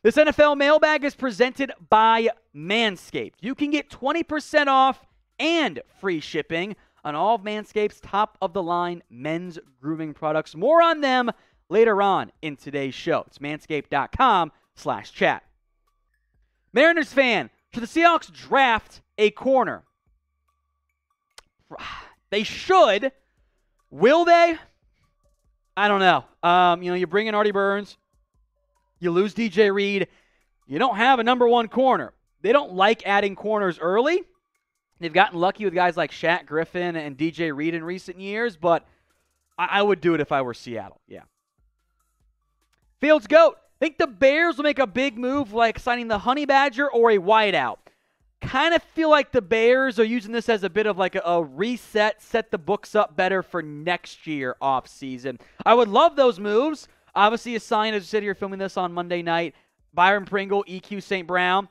This NFL mailbag is presented by Manscaped. You can get 20% off and free shipping on all of Manscaped's top-of-the-line men's grooming products. More on them later on in today's show. It's manscaped.com/chat. Mariners fan, should the Seahawks draft a corner? They should. Will they? I don't know. You bring in Artie Burns. You lose DJ Reed. You don't have a number one corner. They don't like adding corners early. They've gotten lucky with guys like Shaq Griffin and DJ Reed in recent years, but I would do it if I were Seattle. Yeah. Fields Goat. Think the Bears will make a big move like signing the Honey Badger or a wideout. Kind of feel like the Bears are using this as a bit of like a reset, set the books up better for next year off season. I would love those moves. Obviously, a sign as we sit here filming this on Monday night. Byron Pringle, EQ St. Brown.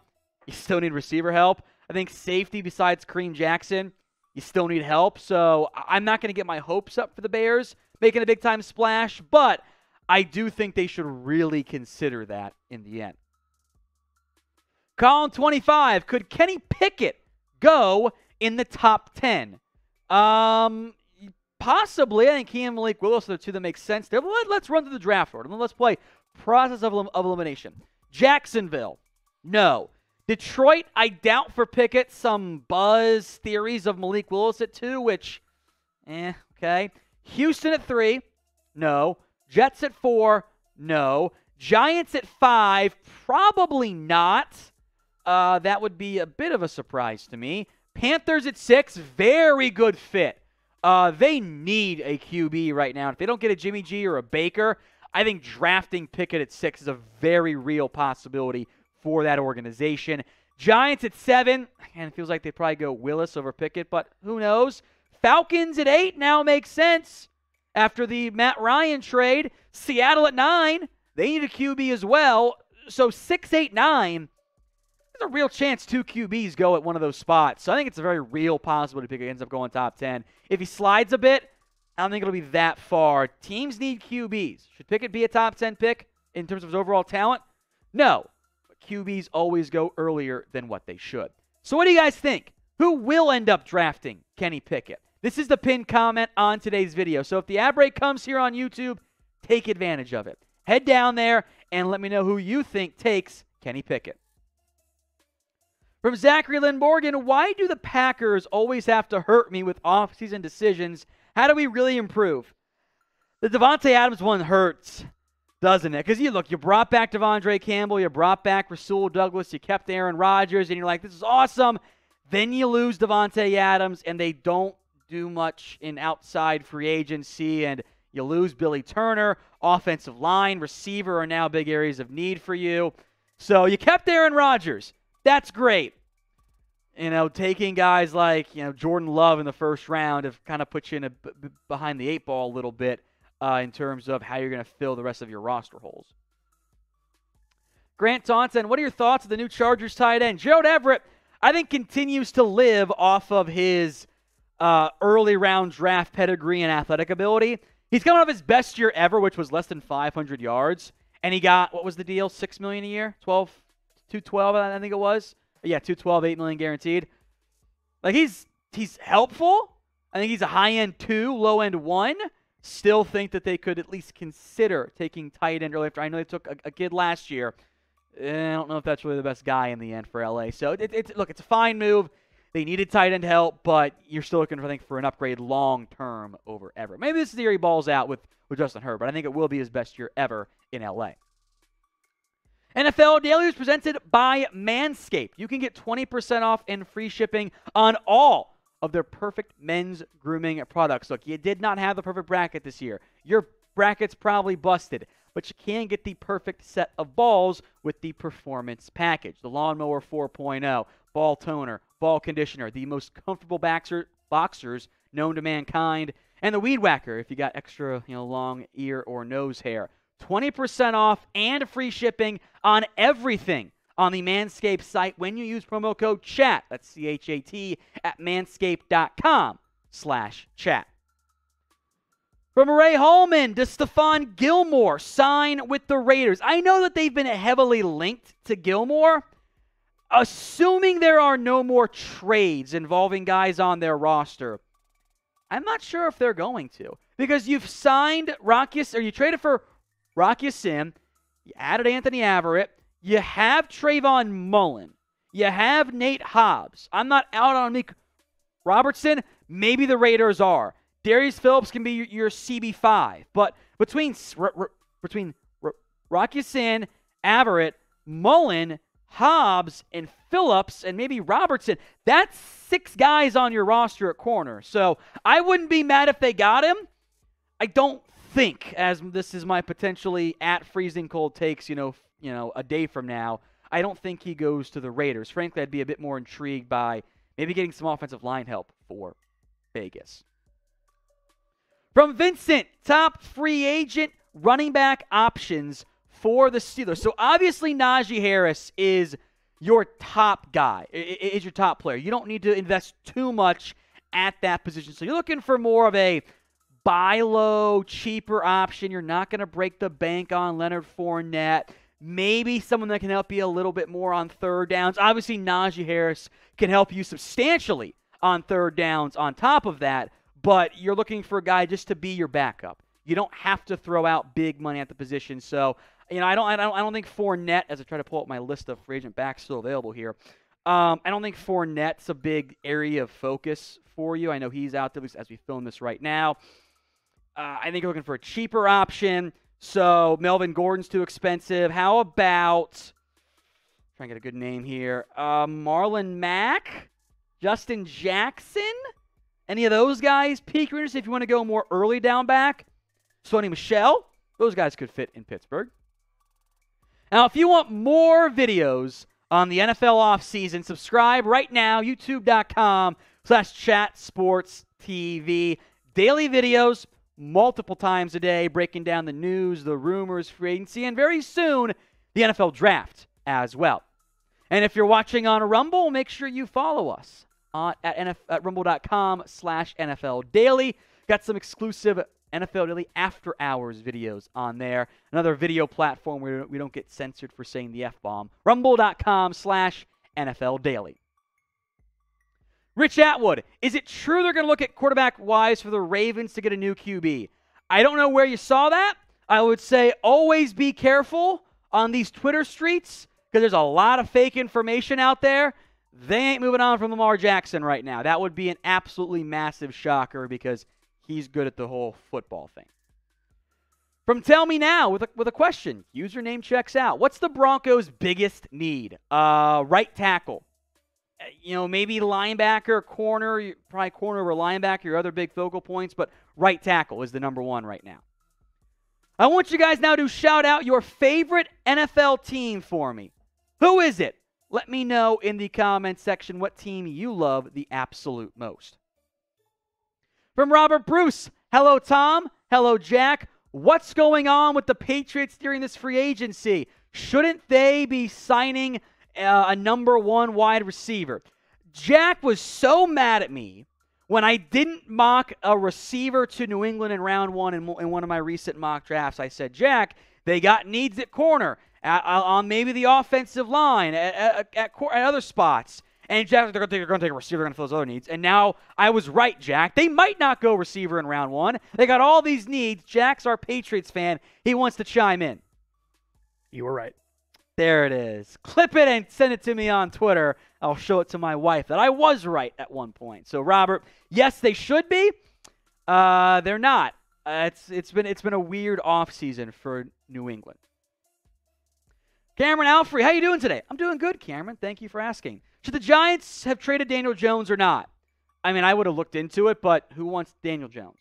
You still need receiver help. I think safety besides Kareem Jackson, you still need help. So I'm not going to get my hopes up for the Bears making a big-time splash, but I do think they should really consider that in the end. Column 25, could Kenny Pickett go in the top 10? Possibly. I think he and Malik Willis are the two that make sense there. But let's run through the draft order. Let's play process of elimination. Jacksonville, no. Detroit, I doubt for Pickett. Some buzz theories of Malik Willis at 2, which, okay. Houston at 3, no. Jets at 4, no. Giants at 5, probably not. That would be a bit of a surprise to me. Panthers at 6, very good fit. They need a QB right now. If they don't get a Jimmy G or a Baker, I think drafting Pickett at 6 is a very real possibility for that organization. Giants at 7, and it feels like they'd probably go Willis over Pickett, but who knows? Falcons at 8 now makes sense after the Matt Ryan trade. Seattle at 9, they need a QB as well. So 6, 8, 9, there's a real chance 2 QBs go at one of those spots. So I think it's a very real possibility Pickett ends up going top 10. If he slides a bit, I don't think it'll be that far. Teams need QBs. Should Pickett be a top 10 pick in terms of his overall talent? No. But QBs always go earlier than what they should. So what do you guys think? Who will end up drafting Kenny Pickett? This is the pinned comment on today's video. So if the ad break comes here on YouTube, take advantage of it. Head down there and let me know who you think takes Kenny Pickett. From Zachary Lynn Morgan, why do the Packers always have to hurt me with off-season decisions? How do we really improve? The Devontae Adams one hurts, doesn't it? Because you brought back Devondre Campbell, you brought back Rasul Douglas, you kept Aaron Rodgers, and you're like, this is awesome. Then you lose Devontae Adams, and they don't do much in outside free agency, and you lose Billy Turner. Offensive line, receiver are now big areas of need for you. So you kept Aaron Rodgers. That's great. Taking guys like, Jordan Love in the first round have kind of put you in behind the 8 ball a little bit in terms of how you're going to fill the rest of your roster holes. Grant Taunton, what are your thoughts of the new Chargers tight end? Gerald Everett, I think, continues to live off of his early round draft pedigree and athletic ability. He's coming off his best year ever, which was less than 500 yards. And he got, what was the deal, $6 million a year? $212, I think it was. Yeah, $212, $8 million guaranteed. Like, he's helpful. I think he's a high-end 2, low-end 1. Still think that they could at least consider taking tight end early after. I know they took a kid last year. I don't know if that's really the best guy in the end for LA. So, it's a fine move. They needed tight end help, but you're still looking, for an upgrade long-term over Everett. Maybe this is the year he balls out with Justin Herbert. I think it will be his best year ever in LA. NFL Daily is presented by Manscaped. You can get 20% off and free shipping on all of their perfect men's grooming products. Look, you did not have the perfect bracket this year. Your bracket's probably busted, but you can get the perfect set of balls with the Performance Package. The Lawnmower 4.0, ball toner, ball conditioner, the most comfortable boxers known to mankind, and the Weed Whacker if you got extra long ear or nose hair. 20% off and free shipping on everything on the Manscaped site when you use promo code CHAT. That's CHAT at manscaped.com/chat. From Ray Holman, does Stephon Gilmore sign with the Raiders? I know that they've been heavily linked to Gilmore. Assuming there are no more trades involving guys on their roster, I'm not sure if they're going to. Because you've signed you traded for Rocky Sim, you added Anthony Averett, you have Trayvon Mullen, you have Nate Hobbs. I'm not out on Nick Robertson. Maybe the Raiders are. Darius Phillips can be your CB5. But between Rocky Sin, Averett, Mullen, Hobbs, and Phillips, and maybe Robertson, that's 6 guys on your roster at corner. So I wouldn't be mad if they got him. I don't think, as this is my potentially at freezing cold takes, a day from now, I don't think he goes to the Raiders. Frankly, I'd be a bit more intrigued by maybe getting some offensive line help for Vegas. From Vincent, top free agent running back options for the Steelers. So obviously Najee Harris is your top guy, is your top player. You don't need to invest too much at that position. So you're looking for more of a buy low, cheaper option. You're not going to break the bank on Leonard Fournette. Maybe someone that can help you a little bit more on third downs. Obviously Najee Harris can help you substantially on third downs on top of that. But you're looking for a guy just to be your backup. You don't have to throw out big money at the position. So, I don't think Fournette, as I try to pull up my list of free agent backs still available here, I don't think Fournette's a big area of focus for you. I know he's out there as we film this right now. I think you're looking for a cheaper option. So Melvin Gordon's too expensive. How about, trying to get a good name here, Marlon Mack, Justin Jackson? Any of those guys pique your interest if you want to go more early down back? Sony Michel, those guys could fit in Pittsburgh. Now, if you want more videos on the NFL offseason, subscribe right now, youtube.com/chatsportstv. Daily videos, multiple times a day, breaking down the news, the rumors, free agency, and very soon, the NFL draft as well. And if you're watching on Rumble, make sure you follow us at rumble.com/NFL Daily. Got some exclusive NFL Daily After Hours videos on there. Another video platform where we don't get censored for saying the F-bomb. Rumble.com/NFL Daily. Rich Atwood, is it true they're going to look at quarterback-wise for the Ravens to get a new QB? I don't know where you saw that. I would say always be careful on these Twitter streets because there's a lot of fake information out there. They ain't moving on from Lamar Jackson right now. That would be an absolutely massive shocker because he's good at the whole football thing. From Tell Me Now with a question. Username checks out. What's the Broncos' biggest need? Right tackle. Maybe linebacker, corner, probably corner or linebacker, your other big focal points, but right tackle is the number one right now. I want you guys now to shout out your favorite NFL team for me. Who is it? Let me know in the comments section what team you love the absolute most. From Robert Bruce, hello Tom, hello Jack. What's going on with the Patriots during this free agency? Shouldn't they be signing a number one wide receiver? Jack was so mad at me when I didn't mock a receiver to New England in round one in one of my recent mock drafts. I said, Jack, they got needs at corner, on maybe the offensive line, at other spots. And Jack, they're going to take a receiver, they're going to fill those other needs. And now I was right, Jack. They might not go receiver in round one. They got all these needs. Jack's our Patriots fan. He wants to chime in. You were right. There it is. Clip it and send it to me on Twitter. I'll show it to my wife that I was right at one point. So, Robert, yes, they should be. They're not. It's been a weird offseason for New England. Cameron Alfrey, how you doing today? I'm doing good, Cameron. Thank you for asking. Should the Giants have traded Daniel Jones or not? I mean, I would have looked into it, but who wants Daniel Jones?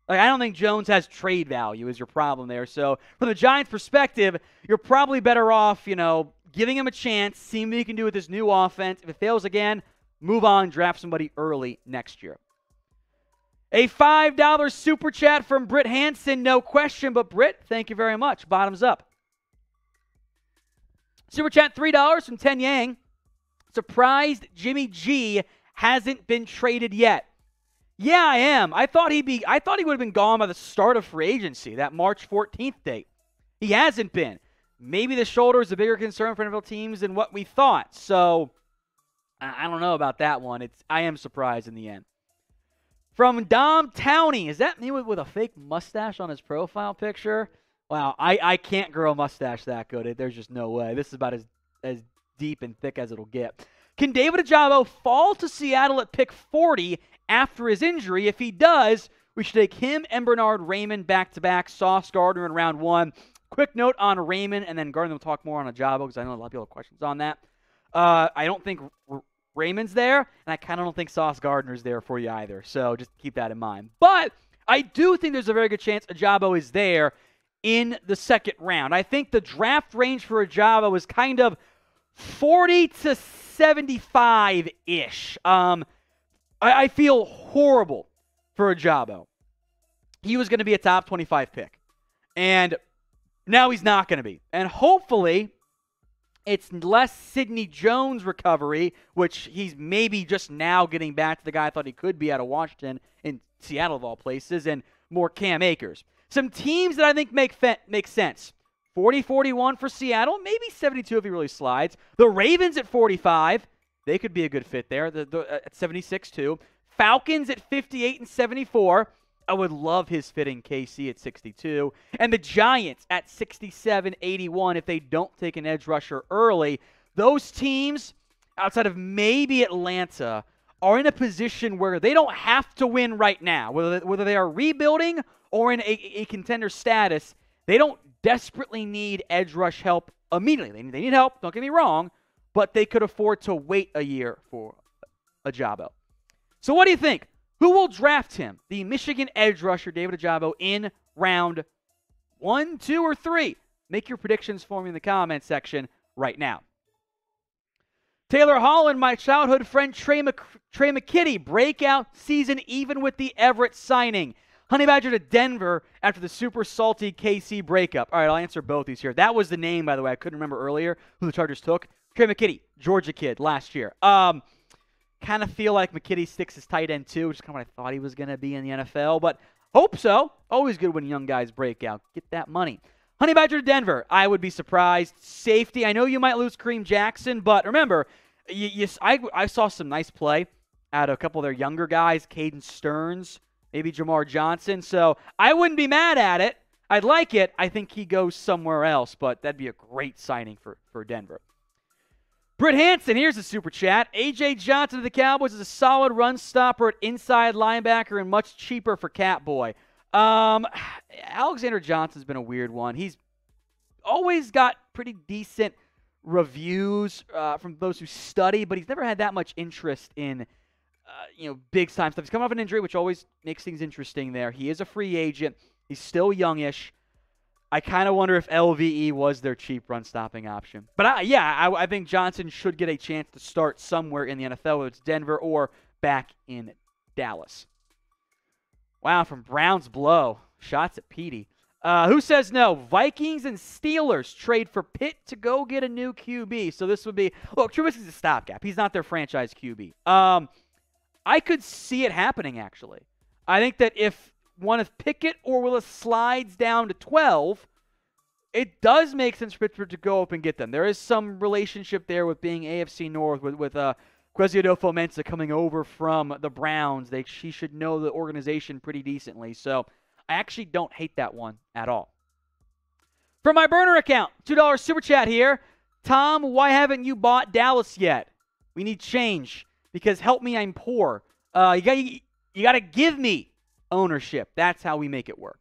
I don't think Jones has trade value is your problem there. So from the Giants' perspective, you're probably better off, giving him a chance, seeing what he can do with his new offense. If it fails again, move on, draft somebody early next year. A $5 super chat from Britt Hansen, no question, but Britt, thank you very much. Bottoms up. Super chat $3 from Ten Yang. Surprised Jimmy G hasn't been traded yet. Yeah, I am. I thought he would have been gone by the start of free agency, that March 14th date. He hasn't been. Maybe the shoulder is a bigger concern for NFL teams than what we thought. So I don't know about that one. I am surprised in the end. From Tom Downey, is that me with a fake mustache on his profile picture? Wow, I can't grow a mustache that good. There's just no way. This is about as deep and thick as it'll get. Can David Ojabo fall to Seattle at pick 40 after his injury? If he does, we should take him and Bernard Raymond back-to-back, Sauce Gardner in round 1. Quick note on Raymond, and then Gardner will talk more on Ojabo because I know a lot of people have questions on that. I don't think Raymond's there, and I kind of don't think Sauce Gardner's there for you either. So just keep that in mind. But I do think there's a very good chance Ojabo is there in the second round. I think the draft range for Ojabo is kind of 40 to 75-ish. I feel horrible for Ojabo. He was going to be a top 25 pick. And now he's not going to be. And hopefully it's less Sidney Jones recovery, which he's maybe just now getting back to the guy I thought he could be out of Washington, in Seattle of all places, and more Cam Akers. Some teams that I think make sense. 40-41 for Seattle, maybe 72 if he really slides. The Ravens at 45, they could be a good fit there. At 76 too. Falcons at 58 and 74. I would love his fit in KC at 62. And the Giants at 67-81 if they don't take an edge rusher early. Those teams, outside of maybe Atlanta, are in a position where they don't have to win right now. Whether they are rebuilding or in a contender status, they don't desperately need edge rush help immediately. They need help, don't get me wrong, but they could afford to wait a year for Ojabo. So what do you think? Who will draft him? The Michigan edge rusher, David Ojabo, in round 1, 2, or 3? Make your predictions for me in the comment section right now. Taylor Holland, my childhood friend Trey McKitty, breakout season even with the Everett signing. Honey Badger to Denver after the super salty KC breakup. All right, I'll answer both these here. That was the name, by the way. I couldn't remember earlier who the Chargers took. Trey McKitty, Georgia kid, last year. Kind of feel like McKitty sticks his tight end too, which is kind of what I thought he was going to be in the NFL, but hope so. Always good when young guys break out. Get that money. Honey Badger to Denver. I would be surprised. Safety. I know you might lose Kareem Jackson, but remember, I saw some nice play out of a couple of their younger guys, Caden Stearns, maybe Jamar Johnson, so I wouldn't be mad at it. I'd like it. I think he goes somewhere else, but that'd be a great signing for Denver. Britt Hansen, here's a super chat. A.J. Johnson of the Cowboys is a solid run stopper at inside linebacker and much cheaper for Catboy. Alexander Johnson's been a weird one. He's always got pretty decent reviews from those who study, but he's never had that much interest in big-time stuff. He's coming off an injury, which always makes things interesting there. He is a free agent. He's still youngish. I kind of wonder if LVE was their cheap run-stopping option. But I think Johnson should get a chance to start somewhere in the NFL, whether it's Denver or back in Dallas. Wow, from Browns Blow. Shots at Petey. Who says no? Vikings and Steelers trade for Pitt to go get a new QB. So this would be, look, Trubisky's a stopgap. He's not their franchise QB. I could see it happening, actually. I think that if one of Pickett or Willis slides down to 12, it does make sense for Pittsburgh to go up and get them. There is some relationship there with being AFC North, with Kwesi Adofo-Mensah coming over from the Browns. She should know the organization pretty decently. So I actually don't hate that one at all. From my burner account, $2 super chat here. Tom, why haven't you bought Dallas yet? We need change because help me, I'm poor. You got to give me ownership. That's how we make it work.